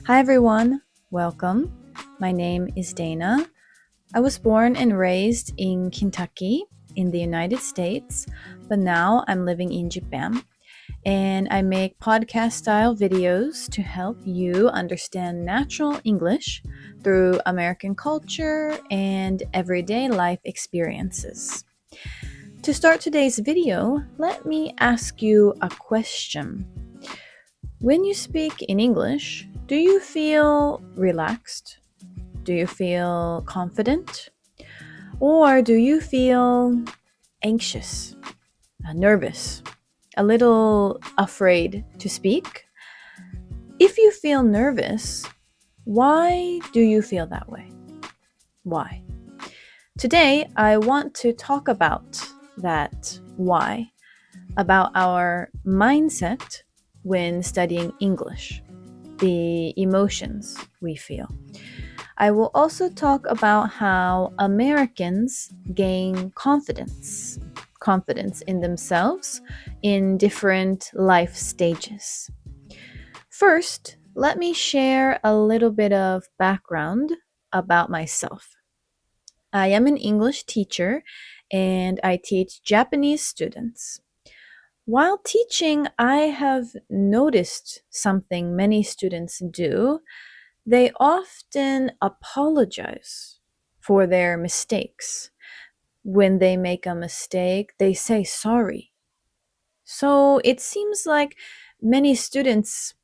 Hi everyone, welcome. My name is Dana. I was born and raised in Kentucky in the United States, but now I'm living in Japan. And I make podcast-style videos to help you understand natural English through American culture and everyday life experiences. To start today's video, let me ask you a question. When you speak in English, do you feel relaxed? Do you feel confident? Or do you feel anxious, nervous, a little afraid to speak? If you feel nervous, why do you feel that way? Why? Today, I want to talk about that why, about our mindset when studying English, the emotions we feel. I will also talk about how Americans gain confidence in themselves in different life stages. First, let me share a little bit of background about myself. I am an English teacher and I teach Japanese students. While teaching, I have noticed something many students do. They often apologize for their mistakes. When they make a mistake, they say sorry. So it seems like many students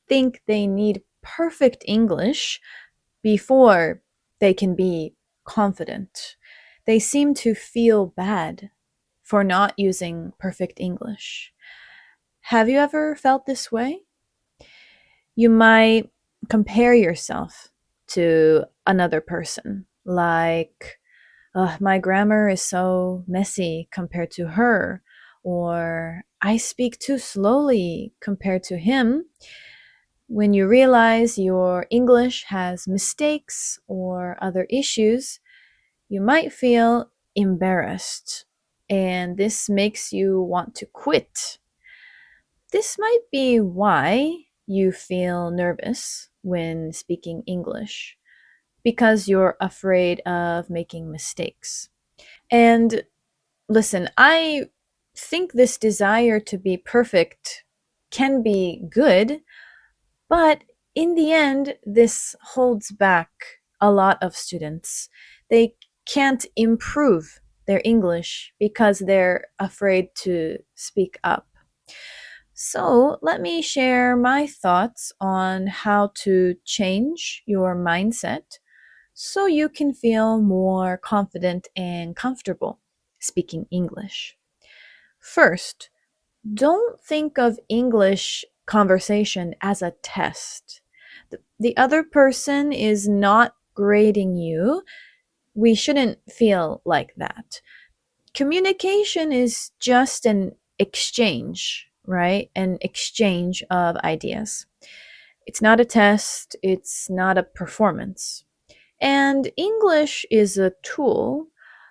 think they need perfect English before they can be confident. They seem to feel bad for not using perfect English. Have you ever felt this way? You might compare yourself to another person, like, my grammar is so messy compared to her, or I speak too slowly compared to him. When you realize your English has mistakes or other issues, you might feel embarrassed, and this makes you want to quit. This might be why you feel nervous when speaking English, because you're afraid of making mistakes. And listen, I think this desire to be perfect can be good, but in the end, this holds back a lot of students. They can't improve their English because they're afraid to speak up. So let me share my thoughts on how to change your mindset so you can feel more confident and comfortable speaking English. First, don't think of English conversation as a test. The other person is not grading you. We shouldn't feel like that. Communication is just an exchange, right? An exchange of ideas. It's not a test, it's not a performance. And English is a tool.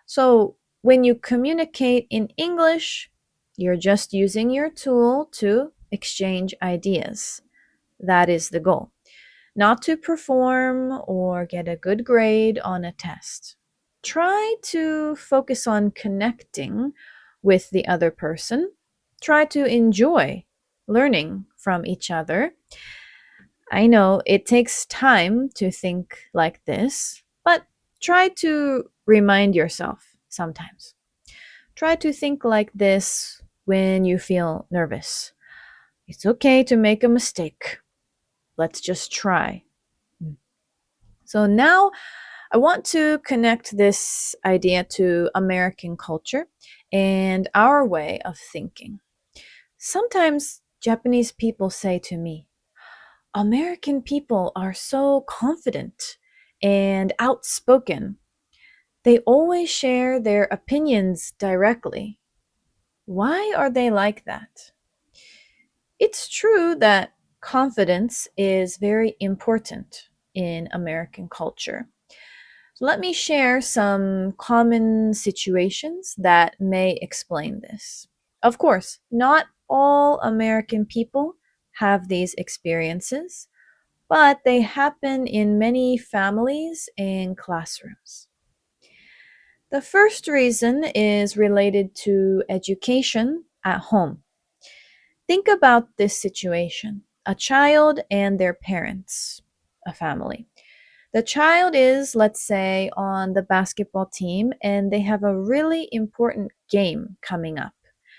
So when you communicate in English, you're just using your tool to exchange ideas. That is the goal. Not to perform or get a good grade on a test. Try to focus on connecting with the other person. Try to enjoy learning from each other. I know it takes time to think like this, but try to remind yourself sometimes. Try to think like this when you feel nervous. It's okay to make a mistake. Let's just try. So now I want to connect this idea to American culture and our way of thinking. Sometimes Japanese people say to me, American people are so confident and outspoken. They always share their opinions directly. Why are they like that? It's true that confidence is very important in American culture. So let me share some common situations that may explain this. Of course, not all American people have these experiences, but they happen in many families and classrooms. The first reason is related to education at home. Think about this situation: a child and their parents, a family. The child is, let's say, on the basketball team and they have a really important game coming up.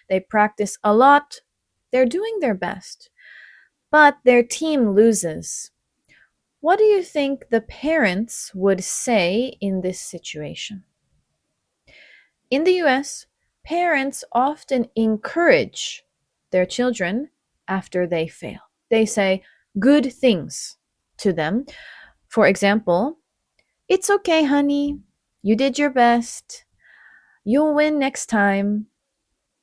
They practice a lot, they're doing their best, but their team loses. What do you think the parents would say in this situation? In the US, parents often encourage their children after they fail. They say good things to them. For example, "It's okay, honey. You did your best. You'll win next time.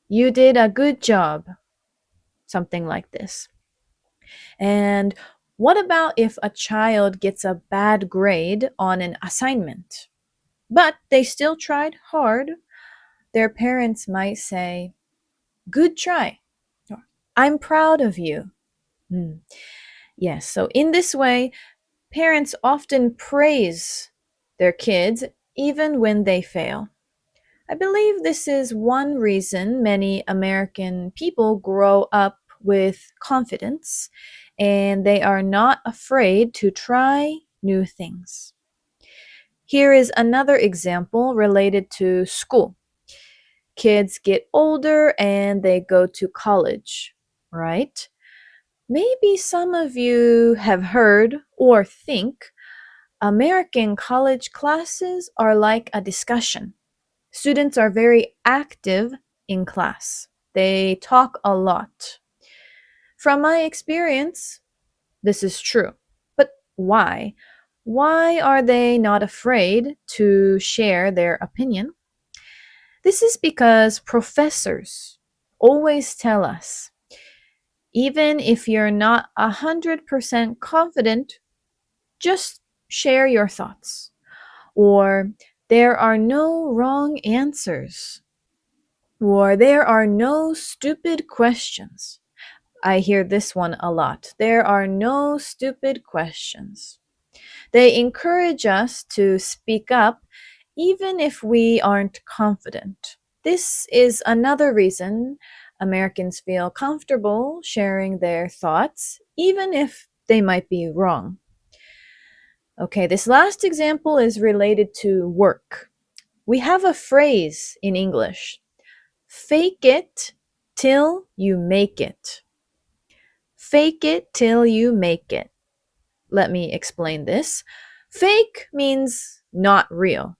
You did a good job." Something like this. And what about if a child gets a bad grade on an assignment, but they still tried hard? Their parents might say, "Good try," or "I'm proud of you." Yes, so in this way, parents often praise their kids even when they fail. I believe this is one reason many American people grow up with confidence and they are not afraid to try new things. Here is another example related to school. Kids get older and they go to college, right? Maybe some of you have heard or think American college classes are like a discussion. Students are very active in class. They talk a lot. From my experience, this is true. But why? Why are they not afraid to share their opinion? This is because professors always tell us, even if you're not 100% confident, just share your thoughts. Or there are no wrong answers. Or there are no stupid questions. I hear this one a lot. There are no stupid questions. They encourage us to speak up even if we aren't confident. This is another reason Americans feel comfortable sharing their thoughts, even if they might be wrong. Okay, this last example is related to work. We have a phrase in English: fake it till you make it. Fake it till you make it. Let me explain this. Fake means not real.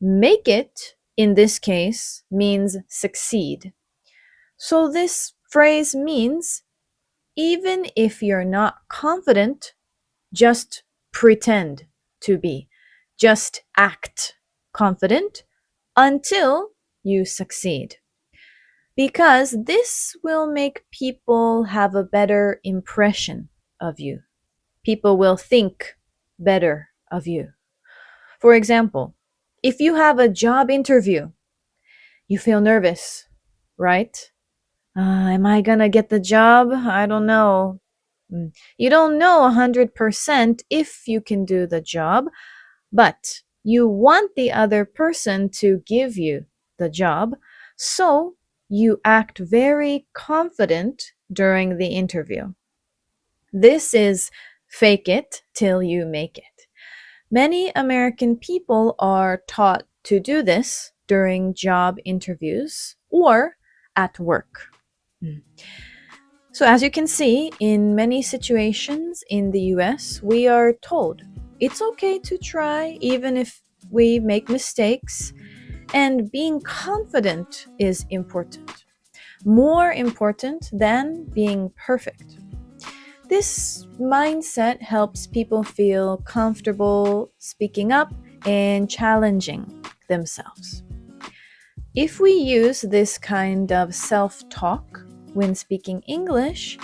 Make it, in this case, means succeed. So this phrase means even if you're not confident, just pretend to be. Just act confident until you succeed. Because this will make people have a better impression of you. People will think better of you. For example, if you have a job interview, you feel nervous, right? Am I gonna get the job? I don't know. You don't know 100% if you can do the job, but you want the other person to give you the job, so you act very confident during the interview. This is fake it till you make it. Many American people are taught to do this during job interviews or at work. So as you can see, in many situations in the US, we are told it's okay to try even if we make mistakes, and being confident is important. More important than being perfect. This mindset helps people feel comfortable speaking up and challenging themselves. If we use this kind of self-talk when speaking English,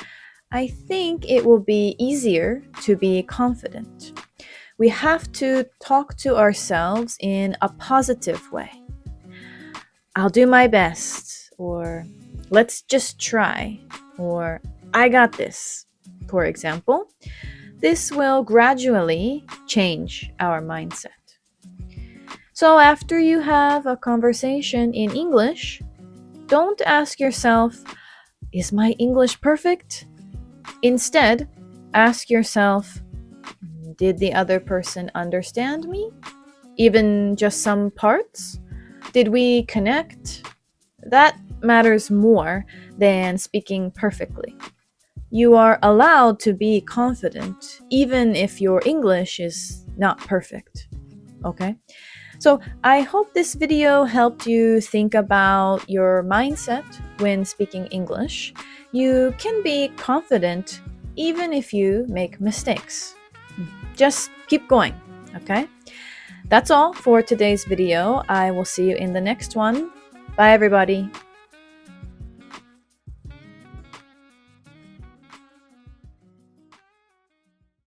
I think it will be easier to be confident. We have to talk to ourselves in a positive way. I'll do my best, or let's just try, or I got this. For example, This will gradually change our mindset. So after you have a conversation in English, don't ask yourself, is my English perfect? Instead, ask yourself, did the other person understand me? Even just some parts? Did we connect? That matters more than speaking perfectly. You are allowed to be confident even if your English is not perfect. Okay? So I hope this video helped you think about your mindset when speaking English. You can be confident even if you make mistakes. Just keep going, okay? That's all for today's video. I will see you in the next one. Bye, everybody.